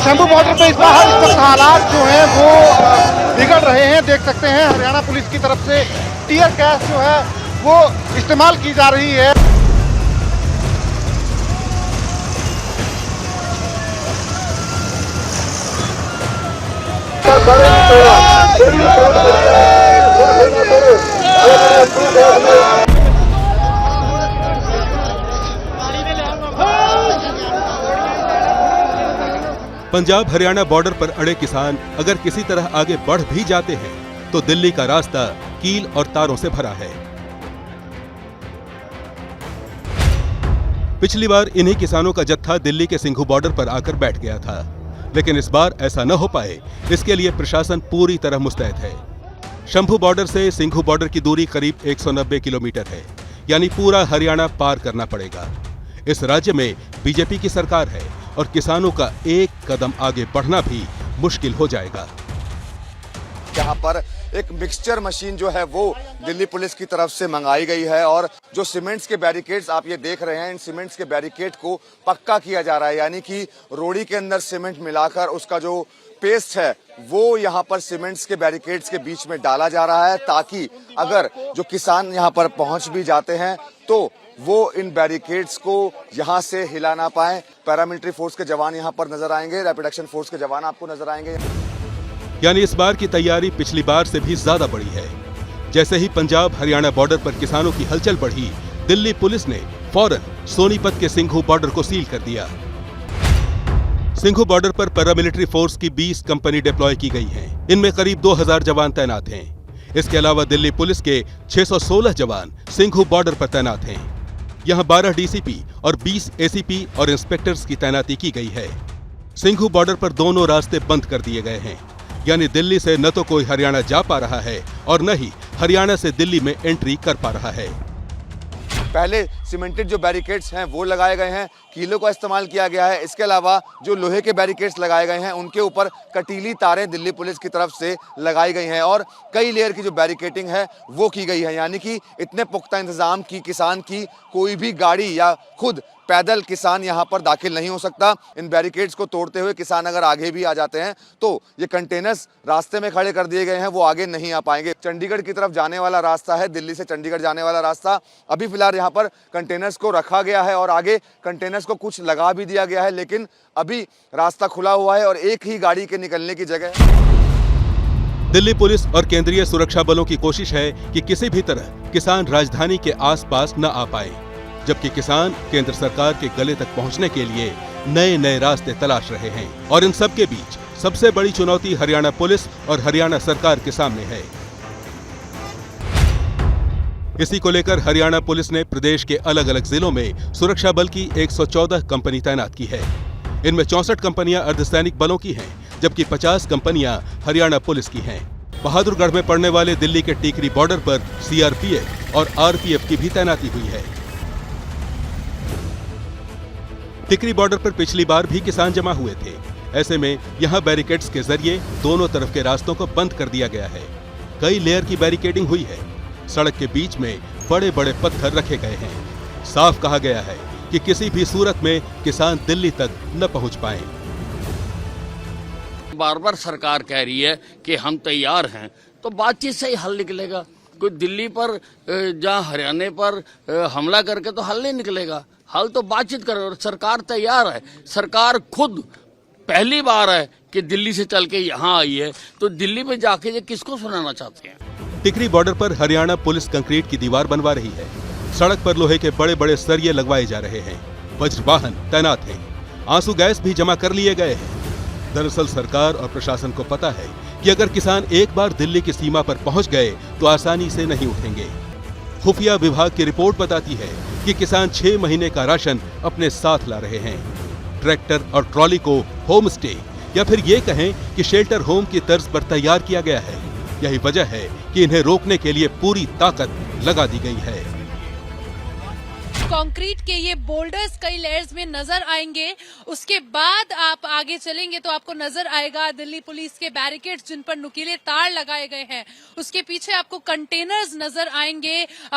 Shambhu border पे इस वक्त हालात जो हैं वो बिगड़ रहे हैं। देख सकते हैं हरियाणा पुलिस की तरफ से टीयर गैस जो है वो इस्तेमाल की जा रही है। पंजाब हरियाणा बॉर्डर पर अड़े किसान अगर किसी तरह आगे बढ़ भी जाते हैं तो दिल्ली का रास्ता कील और तारों से भरा है। पिछली बार इन्हीं किसानों का जत्था दिल्ली के सिंघू बॉर्डर पर आकर बैठ गया था, लेकिन इस बार ऐसा न हो पाए इसके लिए प्रशासन पूरी तरह मुस्तैद है। शंभू बॉर्डर से सिंघू बॉर्डर की दूरी करीब 190 किलोमीटर है, यानी पूरा हरियाणा पार करना पड़ेगा। इस राज्य में बीजेपी की सरकार है और किसानों का एक कदम आगे बढ़ना भी मुश्किल हो जाएगा। यहाँ पर एक मिक्सचर मशीन जो है वो दिल्ली पुलिस की तरफ से मंगाई गई है और जो सीमेंट्स के बैरिकेड्स आप ये देख रहे हैं, इन सीमेंट्स के बैरिकेड को पक्का किया जा रहा है, यानी कि रोड़ी के अंदर सीमेंट मिलाकर उसका जो पेस्ट है वो यहाँ पर सीमेंट्स के बैरिकेड्स के बीच में डाला जा रहा है, ताकि अगर जो किसान यहाँ पर पहुंच भी जाते हैं तो वो इन बैरिकेड्स को यहाँ से हिला ना पाए। पैरामिलिट्री फोर्स के जवान यहाँ पर नजर आएंगे, रैपिड एक्शन फोर्स के जवान आपको नजर आएंगे। यानी इस बार की तैयारी पिछली बार से भी ज्यादा बड़ी है। जैसे ही पंजाब हरियाणा बॉर्डर पर किसानों की हलचल बढ़ी, दिल्ली पुलिस ने फौरन सोनीपत के सिंघू बॉर्डर को सील कर दिया। सिंघू बॉर्डर पर पैरामिलिट्री फोर्स की 20 कंपनी डिप्लॉय की गई हैं। इनमें करीब 2000 जवान तैनात हैं। इसके अलावा दिल्ली पुलिस के 616 जवान सिंघू बॉर्डर पर तैनात हैं। यहाँ 12 डीसीपी और 20 एसीपी और इंस्पेक्टर्स की तैनाती की गई है। सिंघू बॉर्डर पर दोनों रास्ते बंद कर दिए गए हैं, यानी दिल्ली से न तो कोई हरियाणा जा पा रहा है और न ही हरियाणा से दिल्ली में एंट्री कर पा रहा है। पहले सीमेंटेड जो बैरिकेड्स हैं वो लगाए गए हैं, कीलों का इस्तेमाल किया गया है। इसके अलावा जो लोहे के बैरिकेड्स लगाए गए हैं उनके ऊपर कटीली तारें दिल्ली पुलिस की तरफ से लगाई गई हैं और कई लेयर की जो बैरिकेडिंग है वो की गई है, यानी कि इतने पुख्ता इंतजाम की किसान की कोई भी गाड़ी या खुद पैदल किसान यहाँ पर दाखिल नहीं हो सकता। इन बैरिकेड्स को तोड़ते हुए किसान अगर आगे भी आ जाते हैं तो ये कंटेनर्स रास्ते में खड़े कर दिए गए हैं, वो आगे नहीं आ पाएंगे। चंडीगढ़ की तरफ जाने वाला रास्ता है, दिल्ली से चंडीगढ़ जाने वाला रास्ता, अभी फिलहाल यहाँ पर कंटेनर्स को रखा गया है और आगे कंटेनर्स को कुछ लगा भी दिया गया है, लेकिन अभी रास्ता खुला हुआ है और एक ही गाड़ी के निकलने की जगह। दिल्ली पुलिस और केंद्रीय सुरक्षा बलों की कोशिश है कि किसी भी तरह किसान राजधानी के आसपास न आ पाए, जबकि किसान केंद्र सरकार के गले तक पहुंचने के लिए नए नए रास्ते तलाश रहे हैं। और इन सब के बीच सबसे बड़ी चुनौती हरियाणा पुलिस और हरियाणा सरकार के सामने है। इसी को लेकर हरियाणा पुलिस ने प्रदेश के अलग अलग जिलों में सुरक्षा बल की 114 कंपनी तैनात की है। इनमें 64 कंपनियां अर्धसैनिक बलों की हैं, जबकि 50 कंपनियां हरियाणा पुलिस की हैं। बहादुरगढ़ में पड़ने वाले दिल्ली के टीकरी बॉर्डर पर सीआरपीएफ और आरपीएफ की भी तैनाती हुई है। टिकरी बॉर्डर पर पिछली बार भी किसान जमा हुए थे। ऐसे में यहां बैरिकेड्स के जरिए दोनों तरफ के रास्तों को बंद कर दिया गया है। कई लेयर की बैरिकेडिंग हुई है। सड़क के बीच में बड़े बड़े पत्थर रखे गए हैं। साफ कहा गया है कि किसी भी सूरत में किसान दिल्ली तक न पहुंच पाए। बार बार सरकार कह रही है कि हम तैयार हैं, तो बातचीत से ही हल निकलेगा। कोई दिल्ली पर जहाँ हरियाणा पर हमला करके तो हल नहीं निकलेगा। हल तो बातचीत करे और सरकार तैयार है। सरकार खुद पहली बार है कि दिल्ली से चल के यहाँ आई है, तो दिल्ली में जाके ये किसको सुनाना चाहते हैं। टिकरी बॉर्डर पर हरियाणा पुलिस कंक्रीट की दीवार बनवा रही है। सड़क पर लोहे के बड़े बड़े सरिये लगवाए जा रहे हैं। वज्र वाहन तैनात हैं। आंसू गैस भी जमा कर लिए गए हैं। दरअसल सरकार और प्रशासन को पता है कि अगर किसान एक बार दिल्ली की सीमा पर पहुंच गए तो आसानी से नहीं उठेंगे। खुफिया विभाग की रिपोर्ट बताती है कि किसान 6 महीने का राशन अपने साथ ला रहे हैं। ट्रैक्टर और ट्रॉली को होम स्टे या फिर ये कहें कि शेल्टर होम की तर्ज पर तैयार किया गया है। यही वजह है कि इन्हें रोकने के लिए पूरी ताकत लगा दी गई है। कंक्रीट के ये बोल्डर्स कई लेयर्स में नजर आएंगे। उसके बाद आप आगे चलेंगे तो आपको नजर आएगा दिल्ली पुलिस के बैरिकेड्स जिन पर नुकीले तार लगाए गए हैं। उसके पीछे आपको कंटेनर्स नजर आएंगे।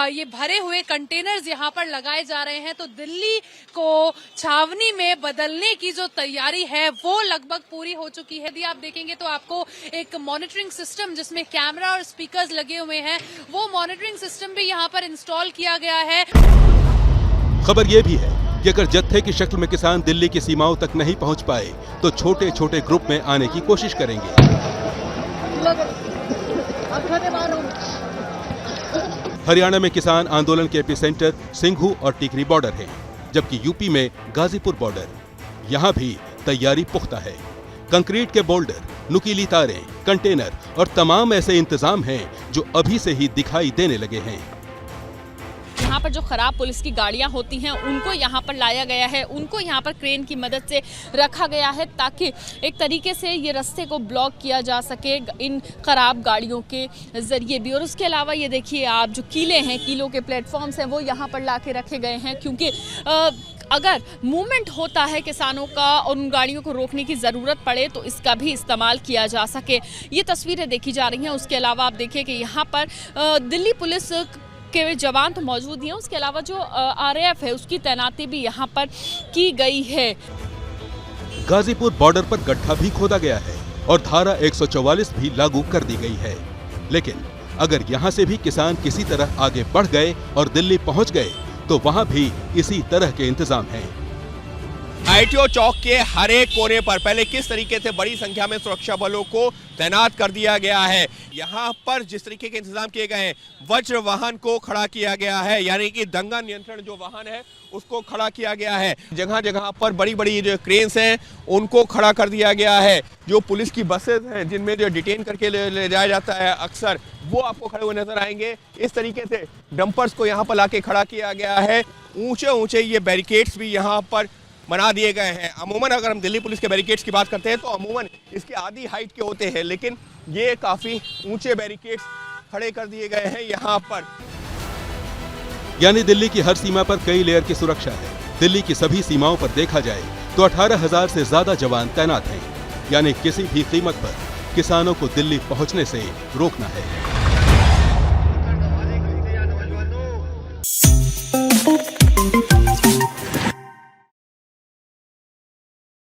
ये भरे हुए कंटेनर्स यहाँ पर लगाए जा रहे हैं। तो दिल्ली को छावनी में बदलने की जो तैयारी है वो लगभग पूरी हो चुकी है। यदि आप देखेंगे तो आपको एक मॉनिटरिंग सिस्टम जिसमें कैमरा और स्पीकर्स लगे हुए हैं, वो मॉनिटरिंग सिस्टम भी यहाँ पर इंस्टॉल किया गया है। खबर यह भी है कि अगर जत्थे की शक्ल में किसान दिल्ली की सीमाओं तक नहीं पहुंच पाए तो छोटे छोटे ग्रुप में आने की कोशिश करेंगे। हरियाणा में किसान आंदोलन के एपिसेंटर सिंघू और टिकरी बॉर्डर हैं, जबकि यूपी में गाजीपुर बॉर्डर। यहां भी तैयारी पुख्ता है। कंक्रीट के बोल्डर, नुकीली तारें, कंटेनर और तमाम ऐसे इंतजाम हैं जो अभी से ही दिखाई देने लगे हैं। यहाँ पर जो खराब पुलिस की गाड़ियाँ होती हैं उनको यहाँ पर लाया गया है, उनको यहाँ पर क्रेन की मदद से रखा गया है ताकि एक तरीके से ये रास्ते को ब्लॉक किया जा सके इन खराब गाड़ियों के जरिए भी। और उसके अलावा ये देखिए आप जो कीले हैं, कीलों के प्लेटफॉर्म्स हैं वो यहाँ पर ला के रखे गए हैं, क्योंकि अगर मूवमेंट होता है किसानों का और उन गाड़ियों को रोकने की ज़रूरत पड़े तो इसका भी इस्तेमाल किया जा सके। ये तस्वीरें देखी जा रही हैं। उसके अलावा आप देखिए कि यहाँ पर दिल्ली पुलिस के जवान तो मौजूद हैं, उसके अलावा जो RAF है उसकी तैनाती भी यहाँ पर की गई है। गाजीपुर बॉर्डर पर गड्ढा भी खोदा गया है और धारा 144 भी लागू कर दी गई है। लेकिन अगर यहाँ से भी किसान किसी तरह आगे बढ़ गए और दिल्ली पहुँच गए तो वहाँ भी इसी तरह के इंतजाम हैं। ITO चौक के हर एक कोने पर पहले किस तरीके से बड़ी संख्या में सुरक्षा बलों को तैनात कर दिया गया है। यहाँ पर जिस तरीके के इंतजाम किए गए हैं, वज्र वाहन को खड़ा किया गया है, यानी कि दंगा नियंत्रण जो वाहन है उसको खड़ा किया गया है। जगह जगह पर बड़ी बड़ी जो क्रेन्स हैं उनको खड़ा कर दिया गया है। जो पुलिस की बसेस हैं जिनमें जो डिटेन करके ले जाया जाता है अक्सर, वो आपको खड़े हुए नजर आएंगे। इस तरीके से डंपर्स को यहाँ पर लाके खड़ा किया गया है। ऊंचे ऊंचे ये बैरिकेड्स भी यहाँ पर बना दिए गए हैं। अमूमन अगर हम दिल्ली पुलिस के बैरिकेड्स की बात करते हैं तो अमूमन इसकी आधी हाइट के होते हैं, लेकिन ये काफी ऊंचे बैरिकेड्स खड़े कर दिए गए हैं यहाँ पर। यानी दिल्ली की हर सीमा पर कई लेयर की सुरक्षा है। दिल्ली की सभी सीमाओं पर देखा जाए तो 18,000 से ज्यादा जवान तैनात हैं। यानी किसी भी कीमत पर किसानों को दिल्ली पहुंचने से रोकना है।